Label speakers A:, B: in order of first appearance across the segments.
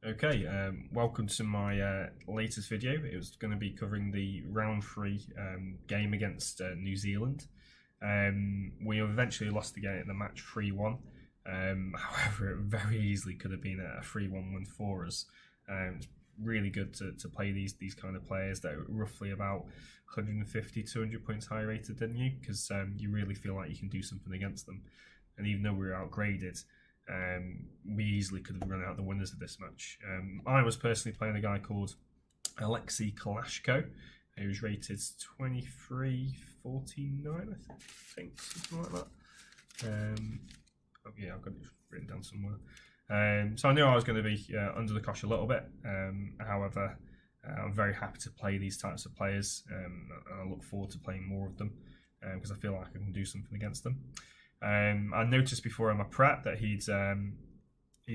A: Okay, welcome to my latest video. It was going to be covering the round 3 game against New Zealand. We eventually lost the game at the match 3-1. However, it very easily could have been a 3-1 win for us. It's really good to play these kind of players that are roughly about 150, 200 points higher rated than you, because you really feel like you can do something against them. And even though we were outgraded, we easily could have run out the winners of this match. I was personally playing a guy called Alexei Kulashko, who was rated 2349, I think, something like that. Yeah, I've got it written down somewhere. So I knew I was going to be under the cosh a little bit. However, I'm very happy to play these types of players, and I look forward to playing more of them because I feel like I can do something against them. I noticed before in my prep that he'd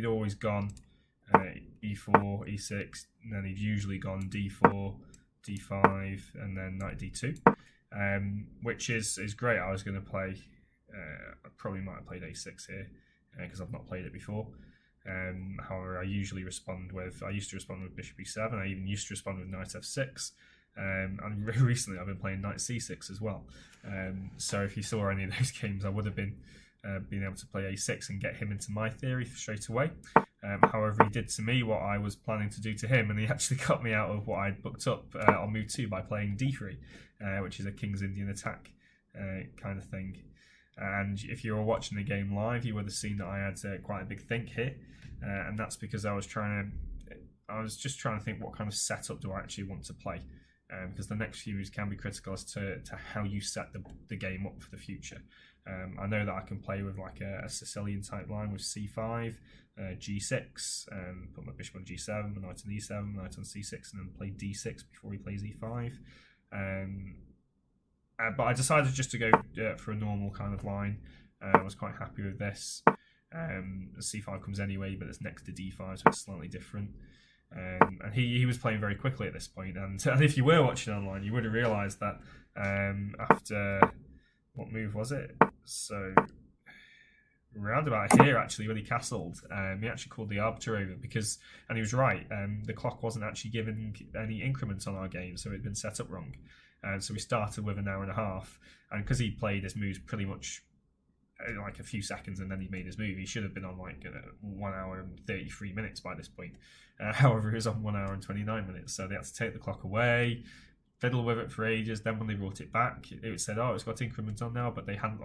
A: always gone e4, e6, and then he'd usually gone d4, d5, and then knight d2, which is great. I was going to play, I probably might have played a6 here because I've not played it before. However, I used to respond with bishop e7. I even used to respond with knight f6. And recently I've been playing knight c6 as well. So if you saw any of those games, I would have been able to play a6 and get him into my theory straight away. However, he did to me what I was planning to do to him, and he actually got me out of what I'd booked up on move 2 by playing d3, which is a King's Indian attack kind of thing. And if you were watching the game live, you would have seen that I had quite a big think here, and that's because I was just trying to think, what kind of setup do I actually want to play? Because the next few moves can be critical as to how you set the game up for the future. I know that I can play with like a Sicilian type line with c5, g6, put my bishop on g7, my knight on e7, knight on c6, and then play d6 before he plays e5. But I decided just to go for a normal kind of line. I was quite happy with this. c5 comes anyway, but it's next to d5, so it's slightly different. And he was playing very quickly at this point, and if you were watching online, you would have realised that after, what move was it? So round about here, actually, when he castled, he actually called the arbiter over and he was right. The clock wasn't actually giving any increments on our game, so it had been set up wrong. So we started with an hour and a half, and because he played his moves pretty much like a few seconds and then he made his move, he should have been on like 1 hour and 33 minutes by this point. However, he was on 1 hour and 29 minutes, so they had to take the clock away, fiddle with it for ages. Then when they brought it back, it said, oh, it's got increments on now, but they hadn't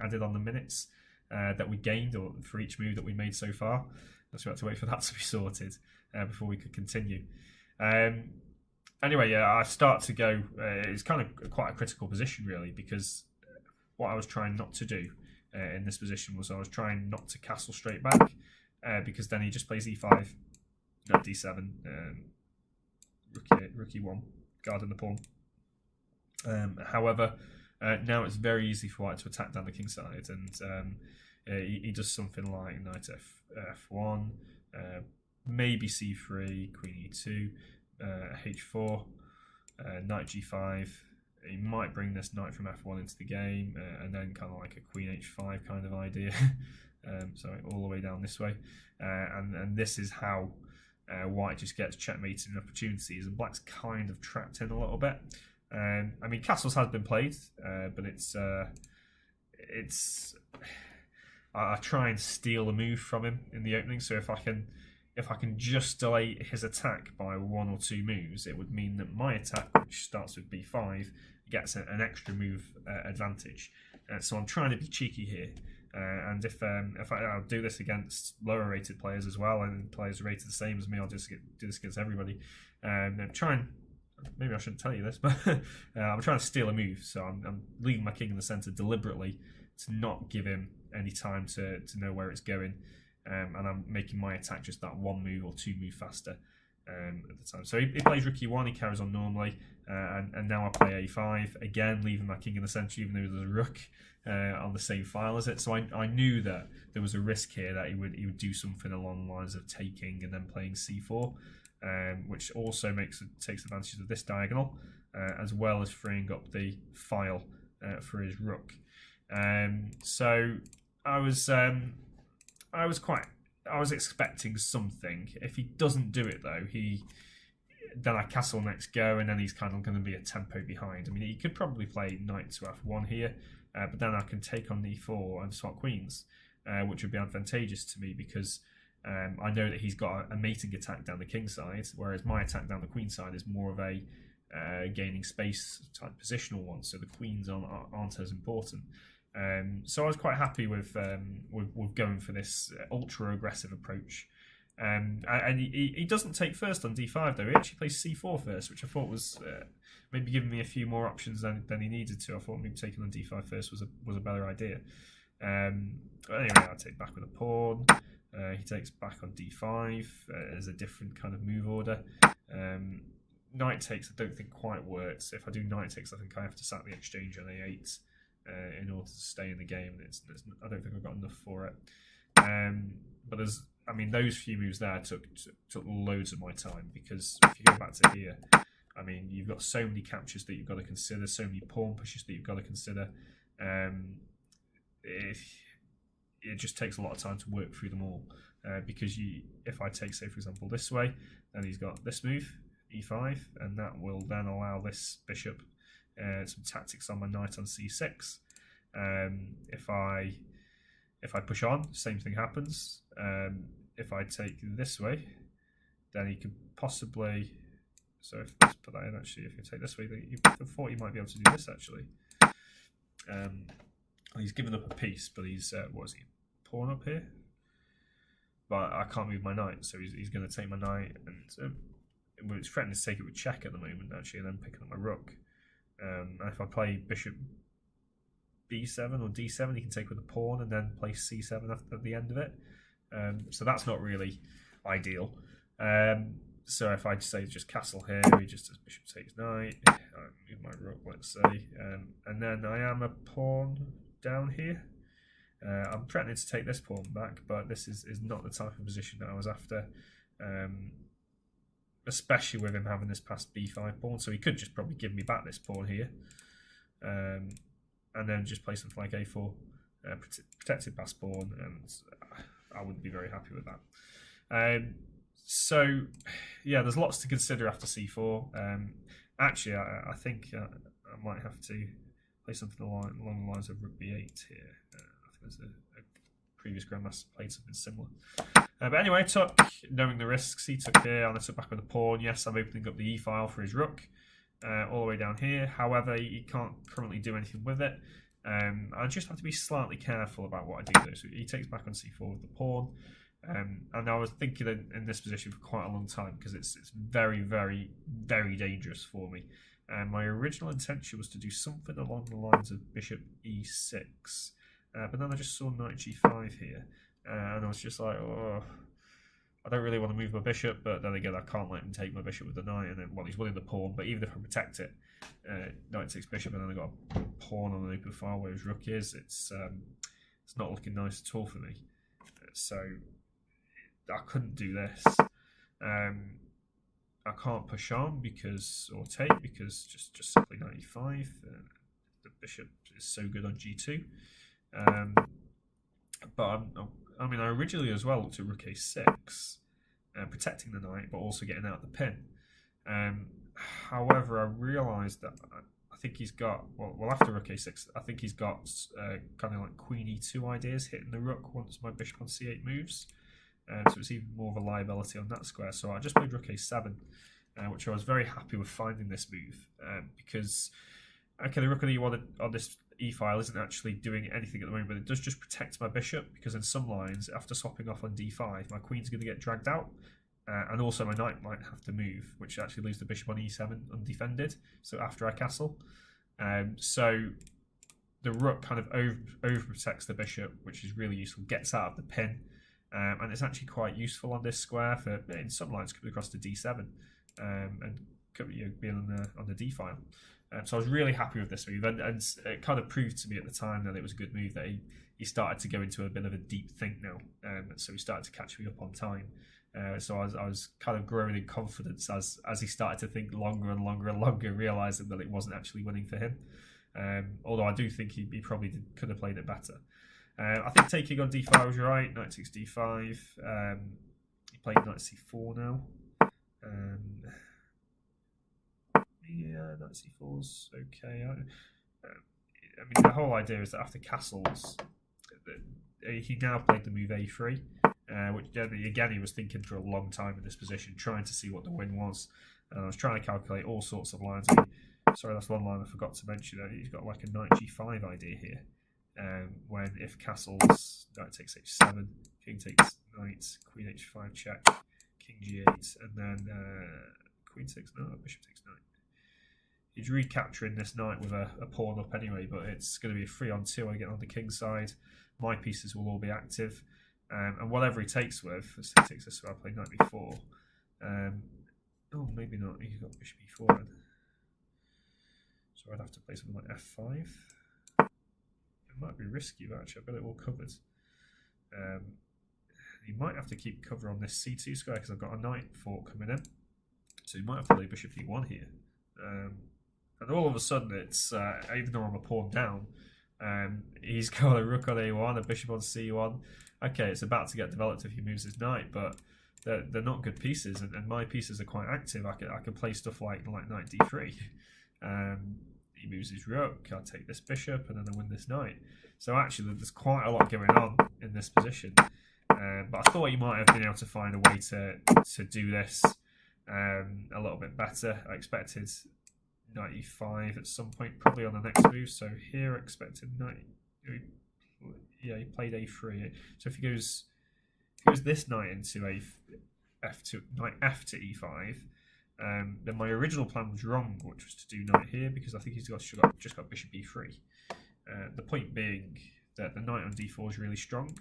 A: added on the minutes that we gained for each move that we made so far. So we had to wait for that to be sorted before we could continue. Anyway, yeah, I start to go, it's kind of quite a critical position really, because what I was trying not to do in this position was I was trying not to castle straight back, because then he just plays e5, knight d7, rook e1, guarding the pawn. However, now it's very easy for white to attack down the king side, and he does something like knight f1, maybe c3, queen e2, h4, knight g5. He might bring this knight from f1 into the game, and then kind of like a queen h5 kind of idea. So all the way down this way, and this is how white just gets checkmated in opportunities, and black's kind of trapped in a little bit. I mean, castles has been played, but I try and steal a move from him in the opening. So if I can just delay his attack by 1 or 2 moves, it would mean that my attack, which starts with b5, gets an extra move advantage. So I'm trying to be cheeky here, and if I'll do this against lower rated players as well, and players rated the same as me, I'll just do this against everybody. Maybe I shouldn't tell you this, but I'm trying to steal a move. So I'm leaving my king in the center deliberately to not give him any time to know where it's going. And I'm making my attack just that 1 move or 2 move faster at the time. So he plays rook e1, he carries on normally, and now I play a5, again leaving my king in the centre even though there's a rook on the same file as it. So I knew that there was a risk here that he would do something along the lines of taking and then playing c4, which also takes advantage of this diagonal, as well as freeing up the file for his rook. So I was quite I was expecting something. If he doesn't do it though, then I castle next go, and then he's kind of going to be a tempo behind. I mean, he could probably play knight to f1 here, but then I can take on e4 and swap queens, which would be advantageous to me because I know that he's got a mating attack down the king side, whereas my attack down the queen side is more of a gaining space type positional one, so the queens aren't as important. So I was quite happy with going for this ultra aggressive approach. And he doesn't take first on d5 though. He actually plays c4 first, which I thought was maybe giving me a few more options than he needed to. I thought maybe taking on d5 first was a better idea. But anyway, I take back with a pawn. He takes back on d5 as a different kind of move order. Knight takes I don't think quite works. If I do knight takes, I think I have to sack the exchange on a8 in order to stay in the game. I don't think I've got enough for it. But those few moves there took loads of my time, because if you go back to here, I mean, you've got so many captures that you've got to consider, so many pawn pushes that you've got to consider. It just takes a lot of time to work through them all, because if I take, say, for example, this way, then he's got this move, e5, and that will then allow this bishop some tactics on my knight on c6. If I push on, same thing happens. If I take this way, then he could possibly. So let's put that in. Actually, if you take this way, I thought he might be able to do this. Actually, he's given up a piece, but he's what is he? Pawn up here. But I can't move my knight, so he's going to take my knight, and it's threatening to take it with check at the moment. Actually, and then picking up my rook. And if I play bishop b7 or d7, he can take with a pawn and then play c7 at the end of it. So that's not really ideal. So if I say just castle here, he just does bishop takes knight, I move my rook, let's say, and then I am a pawn down here. I'm threatening to take this pawn back, but this is not the type of position that I was after, especially with him having this past b5 pawn. So he could just probably give me back this pawn here, and then just play something like a4, protected pass pawn, and I wouldn't be very happy with that. So yeah, there's lots to consider after c4. Actually, I think I might have to play something along the lines of rook b8 here. I think there's a previous grandmaster played something similar. But anyway, knowing the risks, he took here, and I took back with a pawn. Yes, I'm opening up the e file for his rook all the way down here. However, he can't currently do anything with it. I just have to be slightly careful about what I do though. So he takes back on c4 with the pawn. And I was thinking in this position for quite a long time, because it's very, very, very dangerous for me. And my original intention was to do something along the lines of bishop e6, but then I just saw knight g5 here, and I was just like, oh, I don't really want to move my bishop, but then again, I can't let him take my bishop with the knight, and then, well, he's winning the pawn, but even if I protect it, knight takes bishop, and then I've got a pawn on an open file where his rook is, it's not looking nice at all for me. So I couldn't do this. I can't push on or take because just simply knight e5. The bishop is so good on g2. But I originally as well looked at rook a6, protecting the knight, but also getting out the pin. However, I realised that I think he's got, well after rook a6, I think he's got kind of like queen e2 ideas, hitting the rook once my bishop on c8 moves. So it's even more of a liability on that square. So I just played rook a7, which I was very happy with finding this move, because okay, the rook on e1 on this e-file isn't actually doing anything at the moment, but it does just protect my bishop, because in some lines, after swapping off on d5, my queen's going to get dragged out, and also my knight might have to move, which actually leaves the bishop on e7 undefended, so after I castle. So the rook kind of overprotects the bishop, which is really useful, gets out of the pin, and it's actually quite useful on this square for, in some lines, coming across to d7, and being on the d file. So I was really happy with this move, and it kind of proved to me at the time that it was a good move, that he started to go into a bit of a deep think now, so he started to catch me up on time. So I was kind of growing in confidence as he started to think longer and longer and longer, realising that it wasn't actually winning for him. Although I do think he probably could have played it better. I think taking on d5 was right. Knight takes d5. He played knight c4 now. Yeah, knight c4's okay. I mean, the whole idea is that after castles, he now played the move a3, which again he was thinking for a long time in this position, trying to see what the win was. I was trying to calculate all sorts of lines. Sorry, that's one line I forgot to mention. He's got like a knight g5 idea here. When if castles, knight takes h7, king takes knight, queen h5 check, king g8, and then queen takes knight, bishop takes knight. He's recapturing this knight with a pawn up anyway, but it's going to be a 3-on-2 I get on the king side. My pieces will all be active, and whatever he takes with, let's say he takes this way, I'll play knight b4. Oh, maybe not. He's got bishop e4 then. So I'd have to play something like f5. It might be risky, but actually I've got it all covered. He might have to keep cover on this c2 square because I've got a knight fork coming in. So he might have to play bishop e1 here. And all of a sudden it's, even though I'm a pawn down, he's got a rook on a1, a bishop on c1. Okay, it's about to get developed if he moves his knight, but they're not good pieces, and my pieces are quite active. I can play stuff like knight d3. He moves his rook, I'll take this bishop, and then I win this knight. So actually there's quite a lot going on in this position. But I thought he might have been able to find a way to do this a little bit better. I expected knight e5 at some point, probably on the next move. So here I expected knight. Yeah, he played a3. So if he goes this knight into f2, knight f to e5, then my original plan was wrong, which was to do knight here because I think he's just got bishop e3. The point being that the knight on d4 is really strong,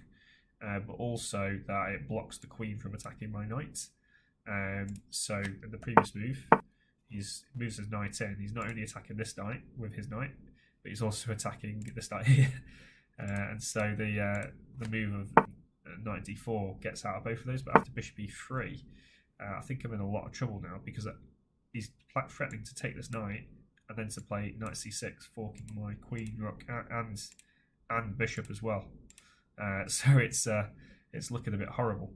A: but also that it blocks the queen from attacking my knight. So in the previous move, he moves his knight in. He's not only attacking this knight with his knight, but he's also attacking this knight here. And so the move of knight d4 gets out of both of those. But after bishop e3, I think I'm in a lot of trouble now because he's threatening to take this knight and then to play knight c6, forking my queen, rook, and bishop as well. So it's looking a bit horrible.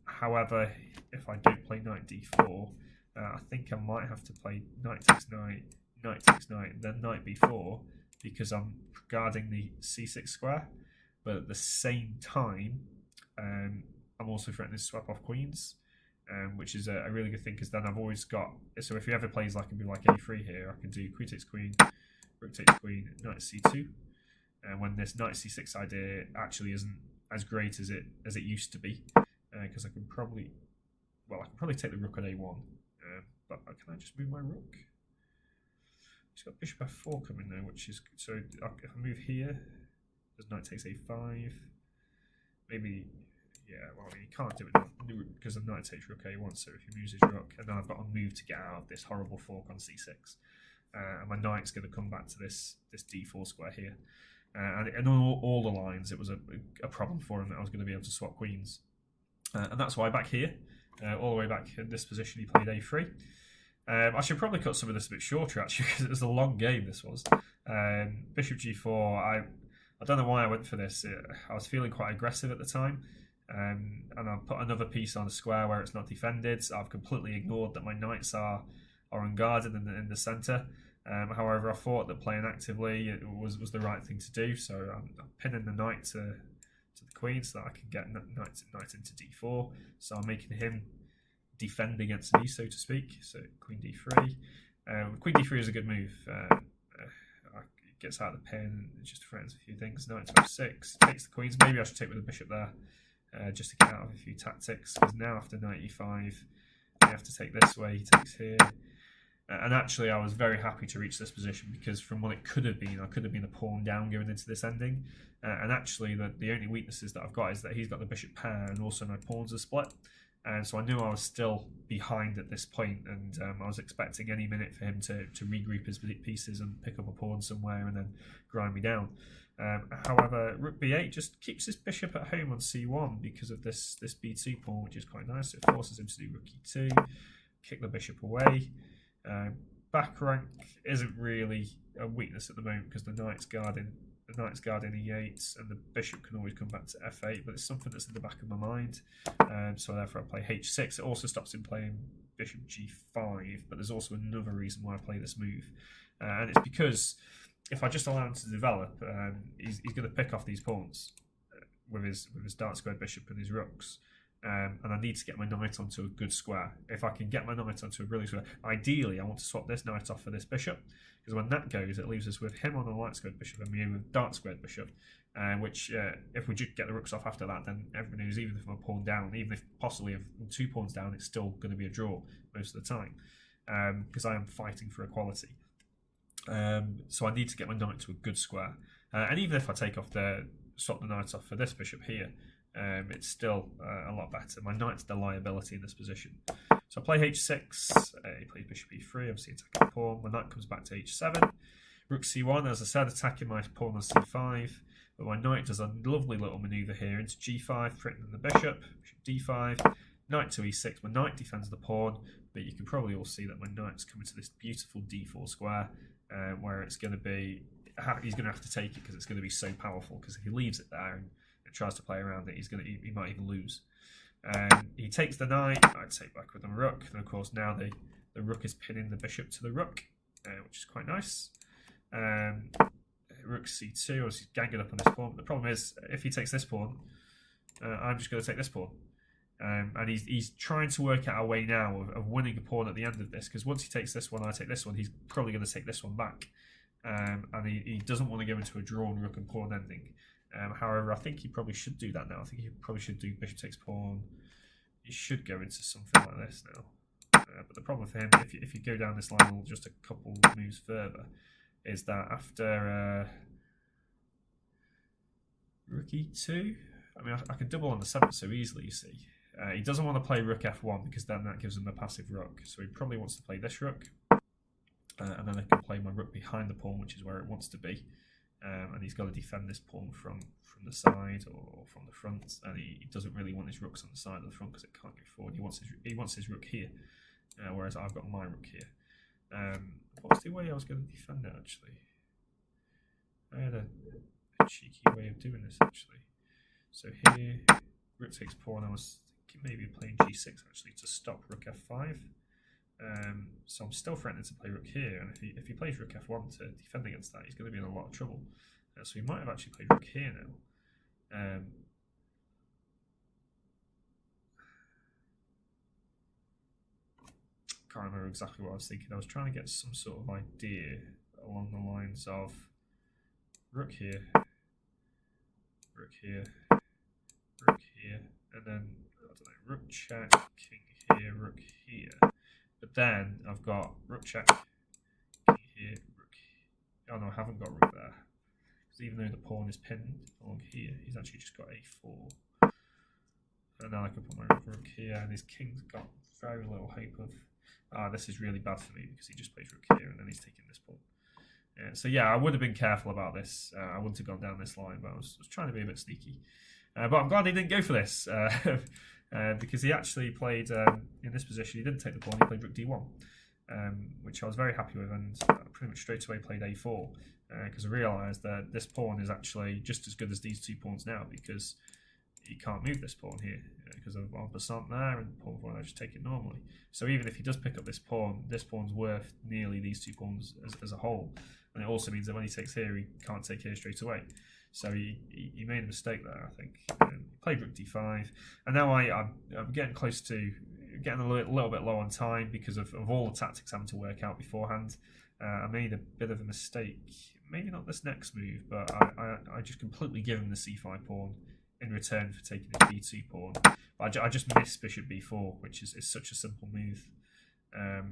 A: However, if I don't play knight d4, I think I might have to play knight takes knight, knight takes knight, and then knight b4 because I'm guarding the c6 square. But at the same time, I'm also threatening to swap off queens, which is a really good thing because then I've always got. So if he ever plays like a move like a3 here, I can do queen takes queen, rook takes queen, knight c2. And when this knight c6 idea actually isn't as great as it used to be, because I can probably take the rook on a1, but can I just move my rook? He's got bishop f4 coming now, which is so. If I move here, does knight takes a5? Maybe, yeah. Well, he can't do it because the knight takes rook a1. So if he moves his rook, and then I've got to move to get out of this horrible fork on c6, and my knight's going to come back to this d4 square here. And on all the lines, it was a problem for him that I was going to be able to swap queens. And that's why back here, all the way back in this position, he played a3. I should probably cut some of this a bit shorter, actually, because it was a long game, this was. Bishop g4, I don't know why I went for this. I was feeling quite aggressive at the time. And I put another piece on a square where it's not defended. So I've completely ignored that my knights are unguarded in the centre. However, I thought that playing actively was the right thing to do. So I'm pinning the knight to the queen so that I can get knight into d4. So I'm making him defend against me, so to speak. So queen d3. Queen d3 is a good move. It gets out of the pin, it just threatens a few things. Knight to f6, takes the queens. Maybe I should take with the bishop there, just to get out of a few tactics. Because now after knight e5, I have to take this way. He takes here. And actually, I was very happy to reach this position because from what it could have been, I could have been a pawn down going into this ending. And actually, the only weaknesses that I've got is that he's got the bishop pair and also my pawns are split. And so I knew I was still behind at this point, and I was expecting any minute for him to regroup his pieces and pick up a pawn somewhere and then grind me down. However, rook b8 just keeps his bishop at home on c1 because of this b2 pawn, which is quite nice. It forces him to do rook e2, kick the bishop away. Back rank isn't really a weakness at the moment because the knight's guarding the knight's guarding e8, and the bishop can always come back to f8, but it's something that's in the back of my mind. So therefore I play h6. It also stops him playing bishop g5, but there's also another reason why I play this move, and it's because if I just allow him to develop, he's going to pick off these pawns with his dark squared bishop and his rooks. And I need to get my knight onto a good square. If I can get my knight onto a brilliant square, ideally I want to swap this knight off for this bishop, because when that goes, it leaves us with him on a light squared bishop and me with dark squared bishop, which if we just get the rooks off after that, then everybody knows even if I'm a pawn down, even if possibly if I'm 2 pawns down, it's still going to be a draw most of the time, because I am fighting for equality. So I need to get my knight to a good square, and even if I swap the knight off for this bishop here, it's still a lot better. My knight's the liability in this position. So I play h6, he plays bishop e3, obviously attacking the pawn. My knight comes back to h7. Rook c1, as I said, attacking my pawn on c5. But my knight does a lovely little manoeuvre here into g5, threatening the bishop. Bishop d5, knight to e6. My knight defends the pawn, but you can probably all see that my knight's coming to this beautiful d4 square, where it's going to be, he's going to have to take it because it's going to be so powerful. Because if he leaves it there and tries to play around it, he might even lose. He takes the knight. I take back with the rook, and of course now the rook is pinning the bishop to the rook, which is quite nice. Rook c2, or he's ganging up on this pawn. But the problem is, if he takes this pawn, I'm just going to take this pawn. And he's trying to work out a way now of winning a pawn at the end of this, because once he takes this one, I take this one, he's probably going to take this one back. And he doesn't want to go into a drawn rook and pawn ending. However, I think he probably should do that now. I think he probably should do bishop takes pawn. He should go into something like this now. But the problem for him, if you go down this line just a couple moves further, is that after rook e2, I mean, I can double on the 7th so easily, you see. He doesn't want to play rook f1 because then that gives him a passive rook. So he probably wants to play this rook. And then I can play my rook behind the pawn, which is where it wants to be. And he's got to defend this pawn from the side or from the front, and he doesn't really want his rooks on the side of the front because it can't go forward. He wants his rook here, whereas I've got my rook here. What's the way I was going to defend it actually? I had a cheeky way of doing this actually. So here, rook takes pawn. I was thinking maybe playing g6 actually to stop rook f5. So I'm still threatening to play rook here, and if he plays rook f1 to defend against that, he's going to be in a lot of trouble. So he might have actually played rook here now. Can't remember exactly what I was thinking. I was trying to get some sort of idea along the lines of rook here, rook here, rook here, and then I don't know, rook check, king here, rook here. But then I've got rook check, king here, rook here. Oh no, I haven't got rook there. Because even though the pawn is pinned along here, he's actually just got a4. And now I can put my rook here, and his king's got very little hope of, this is really bad for me because he just plays rook here and then he's taking this pawn. So yeah, I would have been careful about this. I wouldn't have gone down this line, but I was trying to be a bit sneaky. But I'm glad he didn't go for this. Because he actually played in this position. He didn't take the pawn, he played rook d1, which I was very happy with, and pretty much straight away played a4, because I realised that this pawn is actually just as good as these 2 pawns now, because he can't move this pawn here because of en passant there, and pawn 4 I just take it normally. So even if he does pick up this pawn's worth nearly these 2 pawns as a whole, and it also means that when he takes here, he can't take here straight away. So he made a mistake there, I think. Played rook d5, and now I'm getting close to getting a little bit low on time because of all the tactics having to work out beforehand. I made a bit of a mistake, maybe not this next move, but I just completely give him the c5 pawn in return for taking his b2 pawn. But I just missed bishop b4, which is such a simple move. A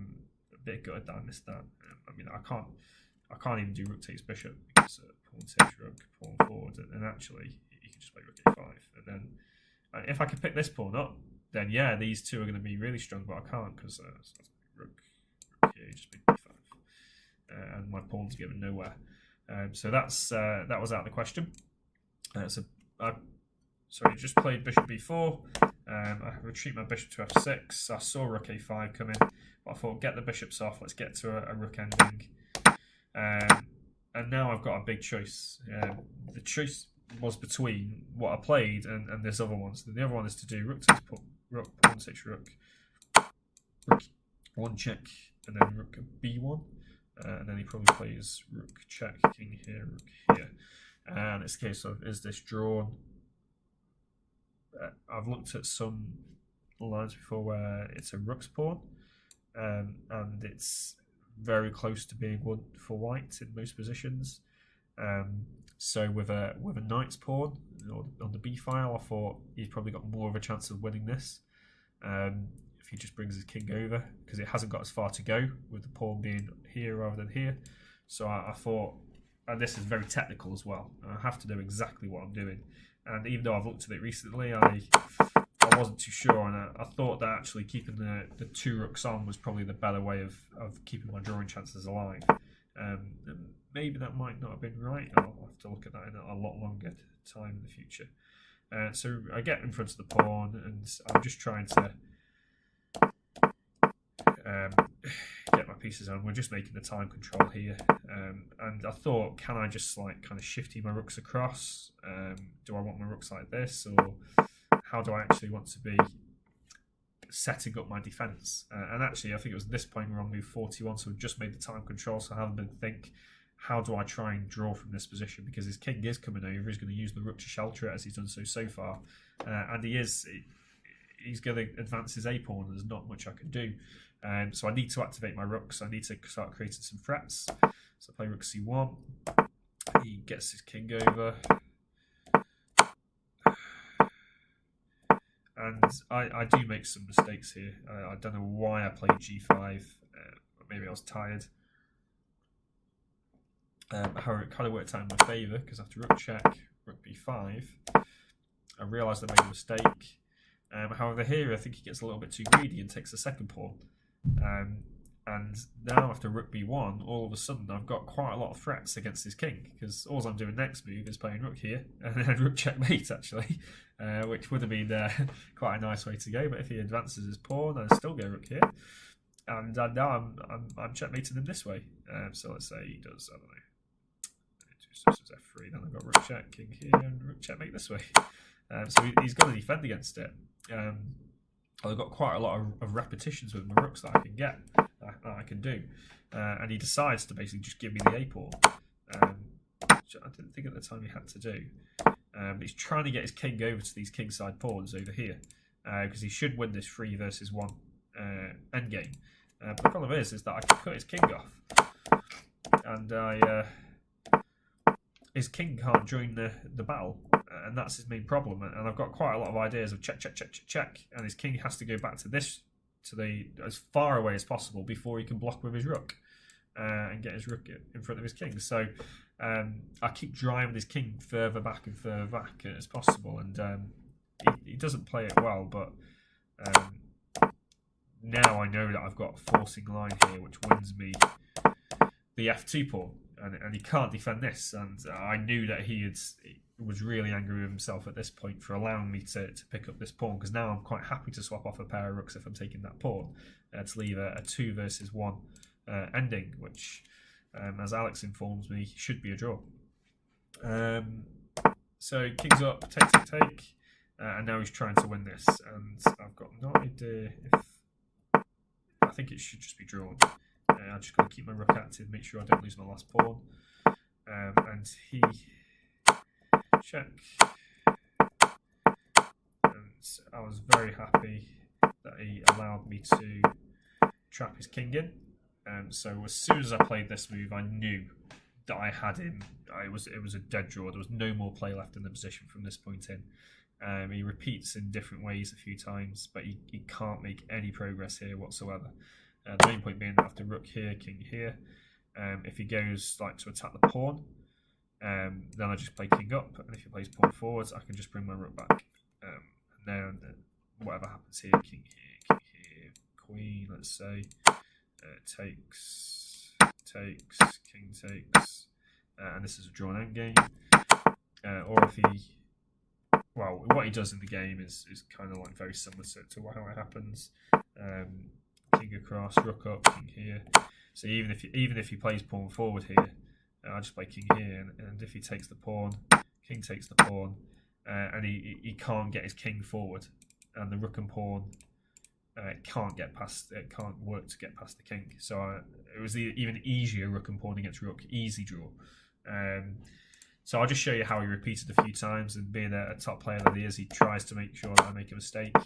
A: bit good that I missed that. I mean, I can't even do rook takes bishop because pawn takes rook, pawn forward, and actually you can just play rook a5. And then if I can pick this pawn up, then yeah, these 2 are going to be really strong, but I can't because rook here, just play b5, and my pawn's given nowhere. So that was out of the question. So I just played bishop b4. I retreat my bishop to f6. I saw rook a5 coming, but I thought get the bishops off. Let's get to a rook ending. and now I've got a big choice. The choice was between what I played and this other one. So the other one is to do rook takes rook, pawn takes rook, rook one check, and then rook b1, and then he probably plays rook check, king here, rook here, and it's a case of, is this drawn? I've looked at some lines before where it's a rook's pawn, and it's very close to being one for white in most positions. So with a knight's pawn on the b file, I thought he's probably got more of a chance of winning this if he just brings his king over, because it hasn't got as far to go with the pawn being here rather than here. So I thought, and this is very technical as well, I have to know exactly what I'm doing. And even though I've looked at it recently, I wasn't too sure, and I thought that actually keeping the two rooks on was probably the better way of keeping my drawing chances alive. Maybe that might not have been right. I'll have to look at that in a lot longer time in the future. So I get in front of the pawn, and I'm just trying to get my pieces on. We're just making the time control here, and I thought, can I just like kind of shifty my rooks across? Do I want my rooks like this, or how do I actually want to be setting up my defence? And actually, I think it was this point we're on move 41, so we've just made the time control, so I haven't been think, how do I try and draw from this position? Because his king is coming over, he's going to use the rook to shelter it, as he's done so far, and he's going to advance his a pawn. There's not much I can do, so I need to activate my rooks. I need to start creating some threats. So I play rook c1, he gets his king over, and I do make some mistakes here. I don't know why I played g5, maybe I was tired. However, it kind of worked out in my favour, because after rook check, rook b5, I realised I made a mistake. However, here I think he gets a little bit too greedy and takes the second pawn. And now after rook b1, all of a sudden I've got quite a lot of threats against his king, because all I'm doing next move is playing rook here, and then rook checkmate actually, which would have been quite a nice way to go. But if he advances his pawn, I still go rook here, and now I'm checkmating him this way. So let's say he does, I don't know, f3, then I've got rook check, king here, and rook checkmate this way. So he's got to defend against it. I've got quite a lot of repetitions with my rooks that I can get, that I can do, and he decides to basically just give me the a pawn, which I didn't think at the time he had to do. But he's trying to get his king over to these kingside pawns over here, because he should win this 3 versus 1 endgame. But the problem is that I can cut his king off, and his king can't join the battle, and that's his main problem. And I've got quite a lot of ideas of check, check, check, check, check, and his king has to go back to this, as far away as possible before he can block with his rook, and get his rook in front of his king. So I keep driving his king further back and further back as possible, and he doesn't play it well, but now I know that I've got a forcing line here which wins me the f2 pawn, and he can't defend this, and I knew that he was really angry with himself at this point for allowing me to pick up this pawn, because now I'm quite happy to swap off a pair of rooks if I'm taking that pawn, to leave a 2 versus 1 ending, which as Alex informs me should be a draw. So king's up, take, take, take, and now he's trying to win this, and I've got no idea if, I think it should just be drawn. I'm just going to keep my rook active, make sure I don't lose my last pawn. And he check. And I was very happy that he allowed me to trap his king in. So as soon as I played this move, I knew that I had him. It was a dead draw. There was no more play left in the position from this point in. He repeats in different ways a few times, but he can't make any progress here whatsoever. The main point being that after rook here, king here, if he goes like to attack the pawn, then I just play king up, and if he plays pawn forwards, I can just bring my rook back. And then whatever happens here, king here, queen, let's say, takes, king takes, and this is a drawn endgame. Or if he, well, what he does in the game is kind of like very similar to how it happens. King across, rook up, king here. So even if he plays pawn forward here, I just play king here, and if he takes the pawn, king takes the pawn, and he can't get his king forward, and the rook and pawn can't get past. It can't work to get past the king. So it was even easier rook and pawn against rook, easy draw. So I'll just show you how he repeated a few times, and being a top player that he is, he tries to make sure that I make a mistake.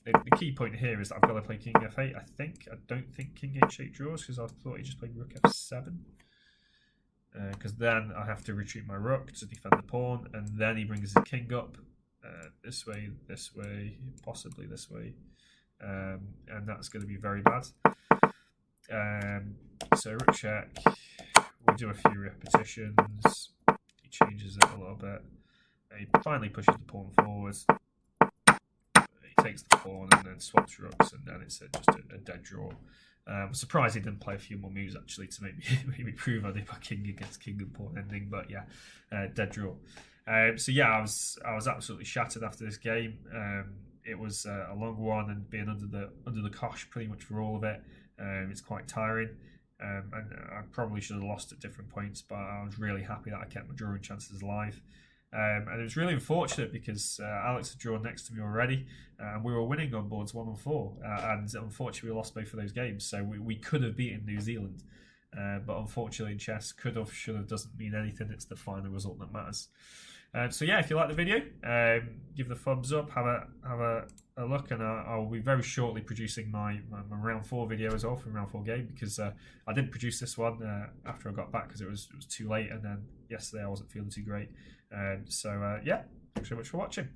A: The key point here is that I've got to play king f8. I don't think king h8 draws, because I thought he just played rook f7. Because then I have to retreat my rook to defend the pawn, and then he brings his king up this way, possibly this way, and that's going to be very bad. So rook check. We do a few repetitions. He changes it a little bit. And he finally pushes the pawn forward. He takes the pawn and then swaps rooks, and then it's just a dead draw. I'm surprised he didn't play a few more moves actually to maybe prove I did my king against king and pawn ending, but yeah, dead draw. So yeah, I was absolutely shattered after this game. It was a long one, and being under the cosh pretty much for all of it, it's quite tiring. And I probably should have lost at different points, but I was really happy that I kept my drawing chances alive. And it was really unfortunate because Alex had drawn next to me already, and we were winning on boards 1 and 4, and unfortunately we lost both of those games. So we could have beaten New Zealand, but unfortunately in chess, could have, should have doesn't mean anything. It's the final result that matters. So yeah, if you like the video, give the thumbs up, have a look, and I'll be very shortly producing my round 4 video as well from round 4 game, because I didn't produce this one after I got back because it was too late, and then yesterday I wasn't feeling too great. So yeah, thanks so much for watching.